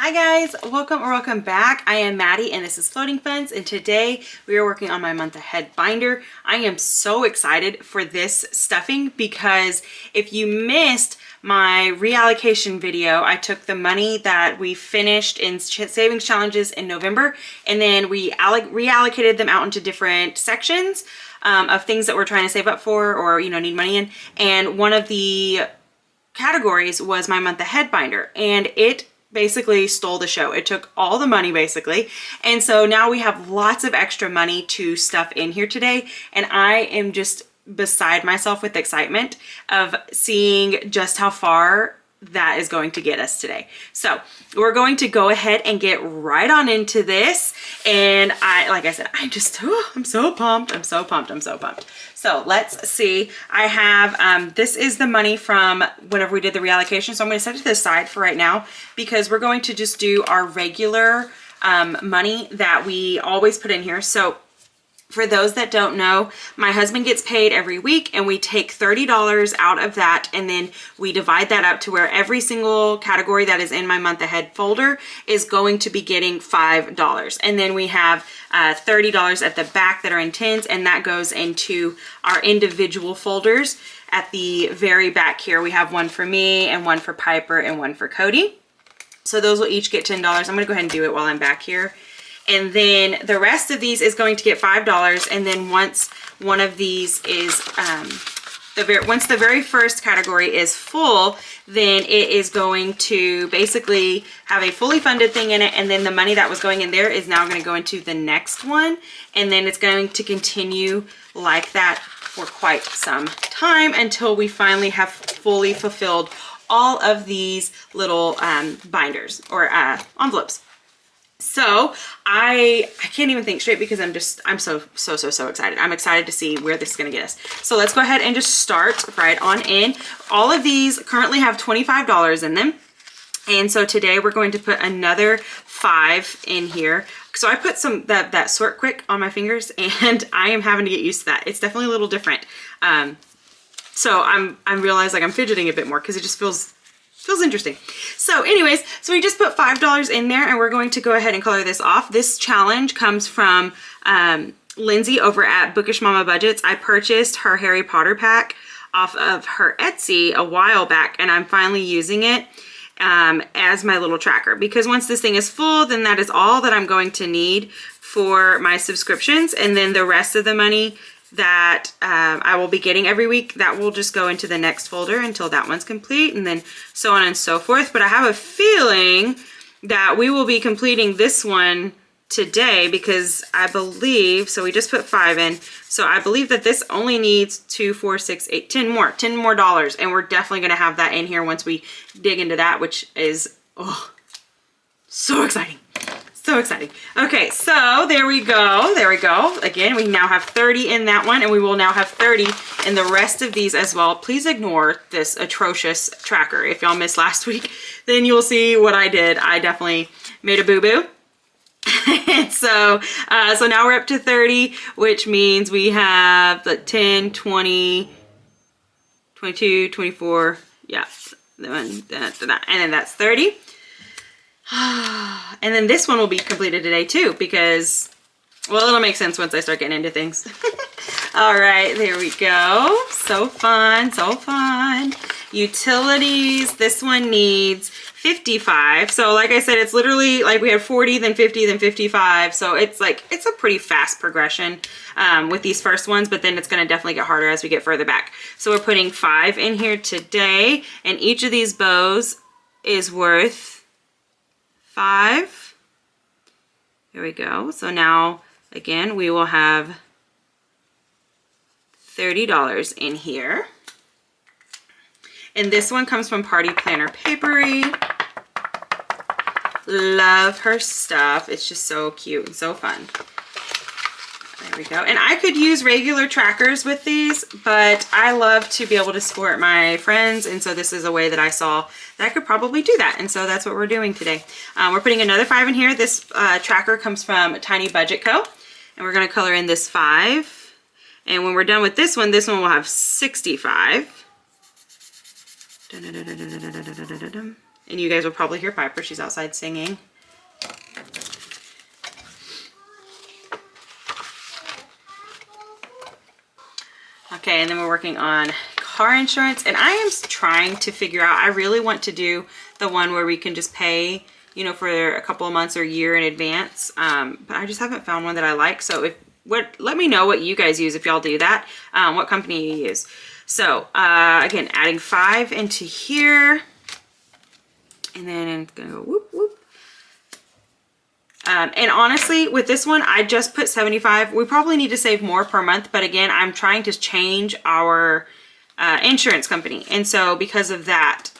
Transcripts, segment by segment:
Hi guys, welcome or welcome back. I am Maddie and this is Floating Funds, and today we are working on my month ahead binder. I am so excited for this stuffing because if you missed my reallocation video, I took the money that we finished in savings challenges in November and then we reallocated them out into different sections of things that we're trying to save up for or need money in, and one of the categories was my month ahead binder, and it basically stole the show. It took all the money basically. And so now we have lots of extra money to stuff in here today. And I am just beside myself with excitement of seeing just how far that is going to get us today. So we're going to go ahead and get right on into this. And like I said, I'm so pumped. I'm so pumped. So let's see. I have, this is the money from whenever we did the reallocation. So I'm going to set it to the side for right now because we're going to just do our regular money that we always put in here. So for those that don't know, my husband gets paid every week and we take $30 out of that and then we divide that up to where every single category that is in my month ahead folder is going to be getting $5. And then we have $30 at the back that are in tins, and that goes into our individual folders. At the very back here, we have one for me and one for Piper and one for Cody. So those will each get $10. I'm going to go ahead and do it while I'm back here. And then the rest of these is going to get $5. And then once one of these is, once the very first category is full, then it is going to basically have a fully funded thing in it. And then the money that was going in there is now going to go into the next one. And then it's going to continue like that for quite some time until we finally have fully fulfilled all of these little binders or envelopes. So I can't even think straight because I'm so excited. I'm excited to see where this is going to get us. So let's go ahead and just start right on in. All of these currently have $25 in them. And so today we're going to put another $5 in here. So I put some that sort quick on my fingers and I am having to get used to that. It's definitely a little different. So I realize like I'm fidgeting a bit more because it just feels interesting. So anyways, so we just put $5 in there and we're going to go ahead and color this off. This challenge comes from Lindsay over at Bookish Mama Budgets. I purchased her Harry Potter pack off of her Etsy a while back, and I'm finally using it as my little tracker because once this thing is full, then that is all that I'm going to need for my subscriptions, and then the rest of the money that I will be getting every week, that will just go into the next folder until that one's complete, and then so on and so forth. But I have a feeling that we will be completing this one today because I believe, so we just put 5 in, so I believe that this only needs 2, 4, 6, 8, 10 more dollars, and we're definitely going to have that in here once we dig into that, which is so exciting. So exciting. Okay, so there we go. Again, we now have 30 in that one, and we will now have 30 in the rest of these as well. Please ignore this atrocious tracker. If y'all missed last week, then you'll see what I did. I definitely made a boo-boo. And so now we're up to 30, which means we have the 10, 20, 22, 24, yeah, and then that's 30. And then this one will be completed today too because, well, it'll make sense once I start getting into things. All right, there we go. So fun. Utilities, this one needs 55. So like I said, it's literally like we have 40, then 50, then 55. So it's a pretty fast progression with these first ones, but then it's going to definitely get harder as we get further back. So we're putting 5 in here today, and each of these bows is worth 5. There we go. So now again we will have $30 in here, and this one comes from Party Planner Papery. Love her stuff. It's just so cute and so fun. There we go. And I could use regular trackers with these, but I love to be able to support my friends, and so this is a way that I saw that I could probably do that, and so that's what we're doing today. We're putting another 5 in here. This tracker comes from KathyBudgets Co, and we're going to color in this 5, and when we're done with this one will have 65. And you guys will probably hear Piper. She's outside singing. Okay, and then we're working on car insurance. And I am trying to figure out, I really want to do the one where we can just pay, you know, for a couple of months or a year in advance. But I just haven't found one that I like. So let me know what you guys use if y'all do that, what company you use. So again, adding 5 into here. And then it's gonna go whoop, whoop. And honestly, with this one, I just put 75. We probably need to save more per month, but again, I'm trying to change our insurance company. And so because of that,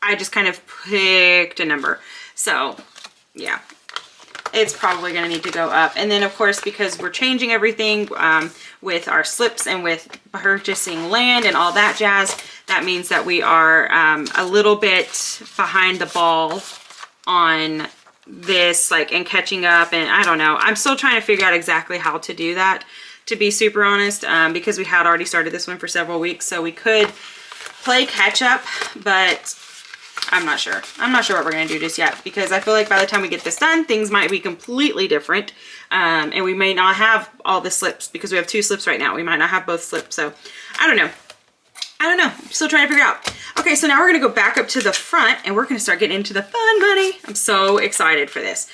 I just kind of picked a number. So yeah, it's probably gonna need to go up. And then of course, because we're changing everything with our slips and with purchasing land and all that jazz, that means that we are a little bit behind the ball on this, like, and catching up. And I don't know, I'm still trying to figure out exactly how to do that, to be super honest, because we had already started this one for several weeks, so we could play catch up, but I'm not sure. I'm not sure what we're gonna do just yet, because I feel like by the time we get this done, things might be completely different, and we may not have all the slips, because we have 2 slips right now. We might not have both slips, so I don't know. I'm still trying to figure it out. Okay, so now we're gonna go back up to the front and we're gonna start getting into the fun money. I'm so excited for this.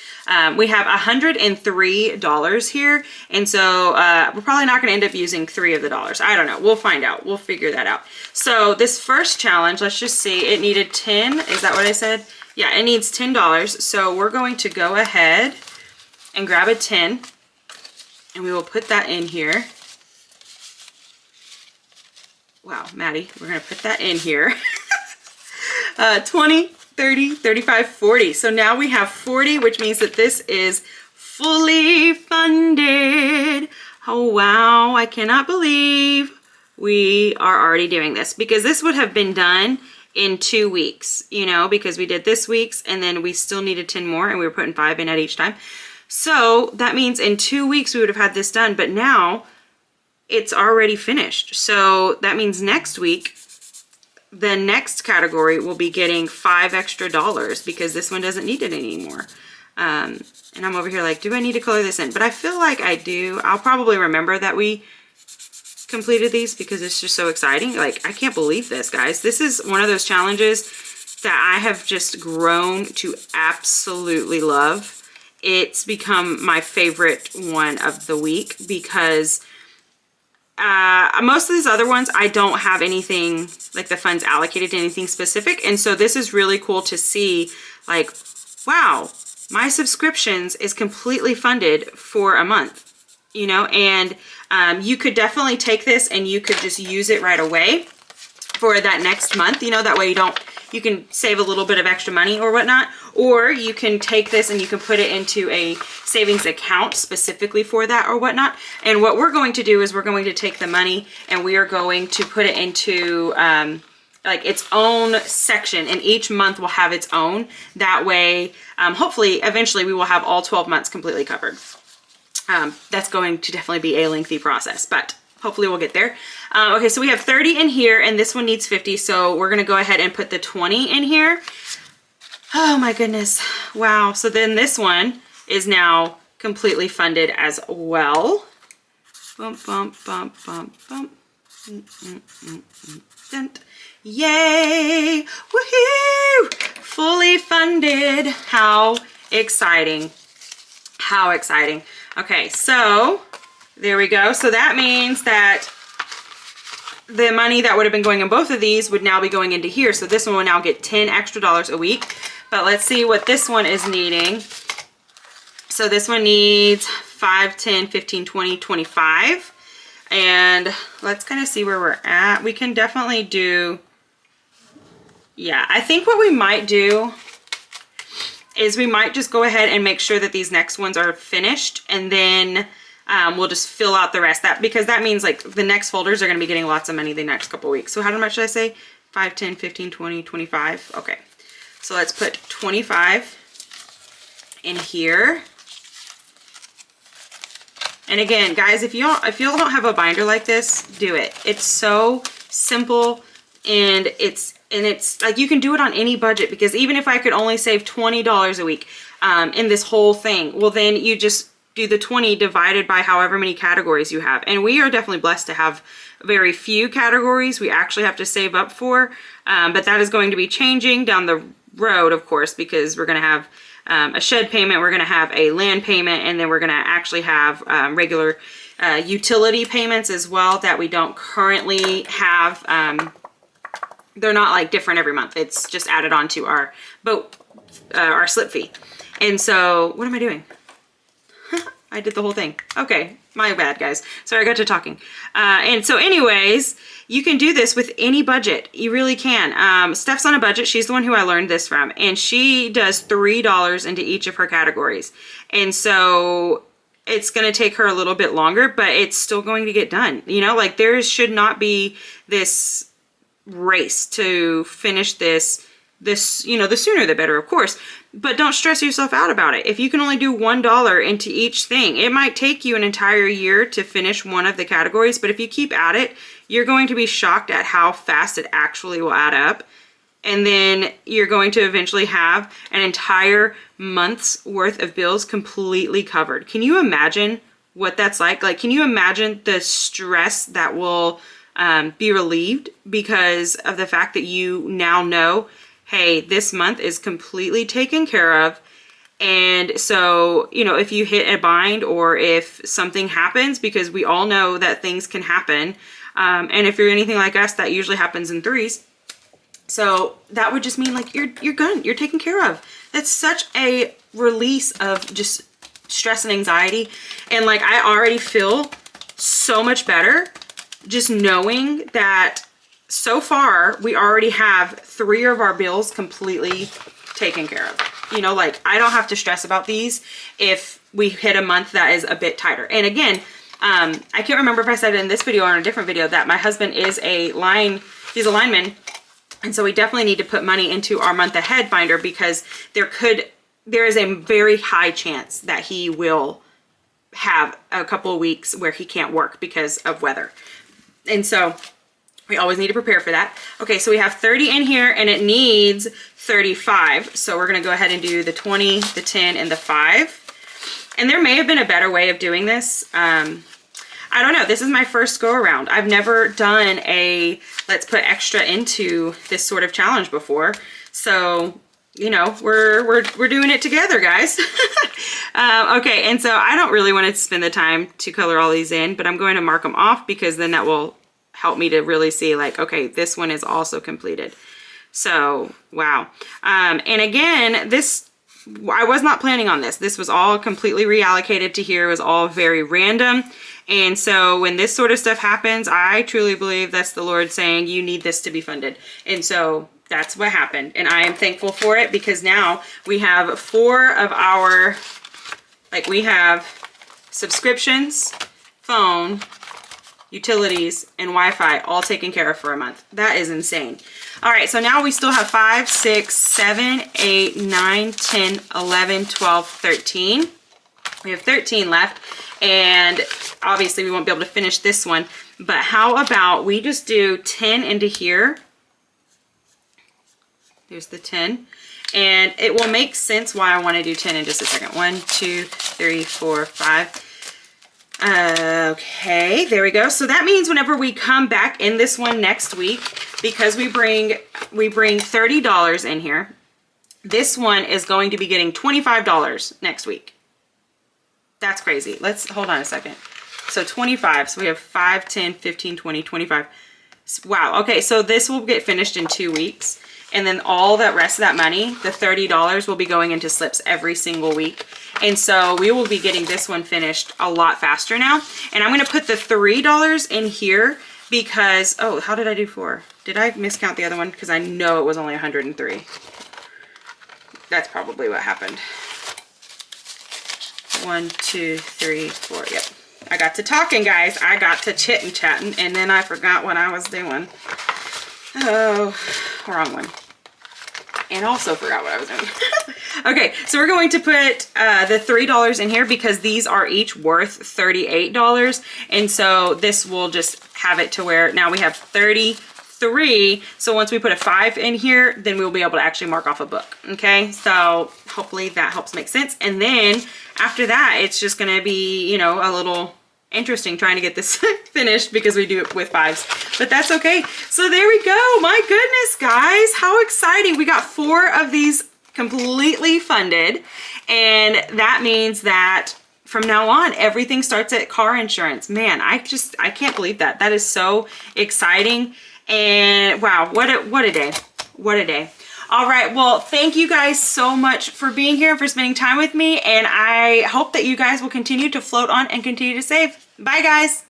We have $103 here. And so we're probably not gonna end up using 3 of the dollars. I don't know, we'll find out. We'll figure that out. So this first challenge, let's just see, it needed 10, is that what I said? Yeah, it needs $10. So we're going to go ahead and grab a 10 and we will put that in here. Wow, Maddie, we're gonna put that in here. 20, 30, 35, 40. So now we have 40, which means that this is fully funded. Oh, wow, I cannot believe we are already doing this, because this would have been done in 2 weeks, you know, because we did this week's and then we still needed 10 more and we were putting 5 in at each time. So that means in 2 weeks we would have had this done, but now it's already finished. So that means next week, the next category will be getting $5 extra because this one doesn't need it anymore. And I'm over here like, do I need to color this in? But I feel like I do. I'll probably remember that we completed these because it's just so exciting. Like, I can't believe this, guys. This is one of those challenges that I have just grown to absolutely love. It's become my favorite one of the week because most of these other ones, I don't have anything, like the funds allocated to anything specific. And so this is really cool to see, like, wow, my subscriptions is completely funded for a month, you know, and you could definitely take this and you could just use it right away for that next month, you know, that way you can save a little bit of extra money or whatnot, or you can take this and you can put it into a savings account specifically for that or whatnot. And what we're going to do is we're going to take the money and we are going to put it into like its own section, and each month will have its own. That way, hopefully, eventually we will have all 12 months completely covered. That's going to definitely be a lengthy process, but hopefully we'll get there. Okay, so we have 30 in here and this one needs 50. So we're gonna go ahead and put the 20 in here. Oh my goodness. Wow. So then this one is now completely funded as well. Bump, bump, bump, bump, bump. Yay! Woohoo! Fully funded. How exciting. How exciting. Okay, so there we go. So that means that the money that would have been going in both of these would now be going into here. So this one will now get $10 extra a week. But let's see what this one is needing. So this one needs 5, 10, 15, 20, 25. And let's kind of see where we're at. We can definitely do, yeah, I think what we might do is we might just go ahead and make sure that these next ones are finished, and then we'll just fill out the rest. Because that means like the next folders are going to be getting lots of money the next couple weeks. So how much should I say? 5, 10, 15, 20, 25. Okay. So let's put 25 in here. And again, guys, if you don't have a binder like this, do it. It's so simple And it's like you can do it on any budget, because even if I could only save $20 a week in this whole thing, well, then you just do the 20 divided by however many categories you have. And we are definitely blessed to have very few categories we actually have to save up for, but that is going to be changing down the road, of course, because we're going to have a shed payment, we're going to have a land payment, and then we're going to actually have regular utility payments as well that we don't currently have. They're not like different every month. It's just added on to our boat, our slip fee. And so, what am I doing? I did the whole thing. Okay, my bad, guys. Sorry, I got to talking. And so anyways, you can do this with any budget. You really can. Steph's on a budget. She's the one who I learned this from. And she does $3 into each of her categories. And so it's going to take her a little bit longer, but it's still going to get done. You know, like there should not be this race to finish this, you know, the sooner the better, of course, but don't stress yourself out about it. If you can only do $1 into each thing, it might take you an entire year to finish one of the categories, but if you keep at it, you're going to be shocked at how fast it actually will add up. And then you're going to eventually have an entire month's worth of bills completely covered. Can you imagine what that's like? Like, can you imagine the stress that will be relieved because of the fact that you now know, hey, this month is completely taken care of. And so, you know, if you hit a bind or if something happens, because we all know that things can happen. And if you're anything like us, that usually happens in threes. So that would just mean like you're good, you're taken care of. That's such a release of just stress and anxiety. And like, I already feel so much better just knowing that so far we already have 3 of our bills completely taken care of. You know, like I don't have to stress about these if we hit a month that is a bit tighter. And again, I can't remember if I said it in this video or in a different video that my husband is he's a lineman. And so we definitely need to put money into our month ahead binder, because there is a very high chance that he will have a couple of weeks where he can't work because of weather. And so we always need to prepare for that. Okay, so we have 30 in here and it needs 35. So we're gonna go ahead and do the 20, the 10, and the 5. And there may have been a better way of doing this. I don't know, this is my first go around. I've never done a let's put extra into this sort of challenge before. So, you know, we're doing it together, guys. Okay, and so I don't really want to spend the time to color all these in, but I'm going to mark them off because then that will help me to really see like, okay, this one is also completed. So, wow. And again, I was not planning on this. This was all completely reallocated to here. It was all very random. And so when this sort of stuff happens, I truly believe that's the Lord saying, you need this to be funded. And so that's what happened. And I am thankful for it, because now we have 4 of our, like we have subscriptions, phone, utilities, and Wi-Fi all taken care of for a month. That is insane. All right, so now we still have 5, 6, 7, 8, 9, 10, 11, 12, 13. We have 13 left, and obviously we won't be able to finish this one, but how about we just do 10 into here. There's the 10, and it will make sense why I want to do 10 in just a second. 1, 2, 3, 4, 5. Okay, there we go. So that means whenever we come back in this one next week, because we bring $30 in here, this one is going to be getting $25 next week. That's crazy. Let's hold on a second. So 25. So we have 5, 10, 15, 20, 25. Wow. Okay. So this will get finished in 2 weeks. And then all that rest of that money, the $30, will be going into slips every single week. And so we will be getting this one finished a lot faster now. And I'm going to put the $3 in here because, oh, how did I do 4? Did I miscount the other one? Because I know it was only 103. That's probably what happened. 1, 2, 3, 4. Yep. I got to talking, guys. I got to chit-and-chatting, and then I forgot what I was doing. Oh, wrong one. And also forgot what I was doing. Okay, so we're going to put the $3 in here because these are each worth $38. And so this will just have it to where now we have 30, 3. So once we put a 5 in here, then we'll be able to actually mark off a book. Okay, so hopefully that helps make sense. And then after that, it's just gonna be, you know, a little interesting trying to get this finished because we do it with 5s, but that's okay. So there we go. My goodness, guys, how exciting. We got 4 of these completely funded, and that means that from now on, everything starts at car insurance. Man, I can't believe that. That is so exciting. And wow, what a day. What a day. All right, well, thank you guys so much for being here and for spending time with me. And I hope that you guys will continue to float on and continue to save. Bye, guys.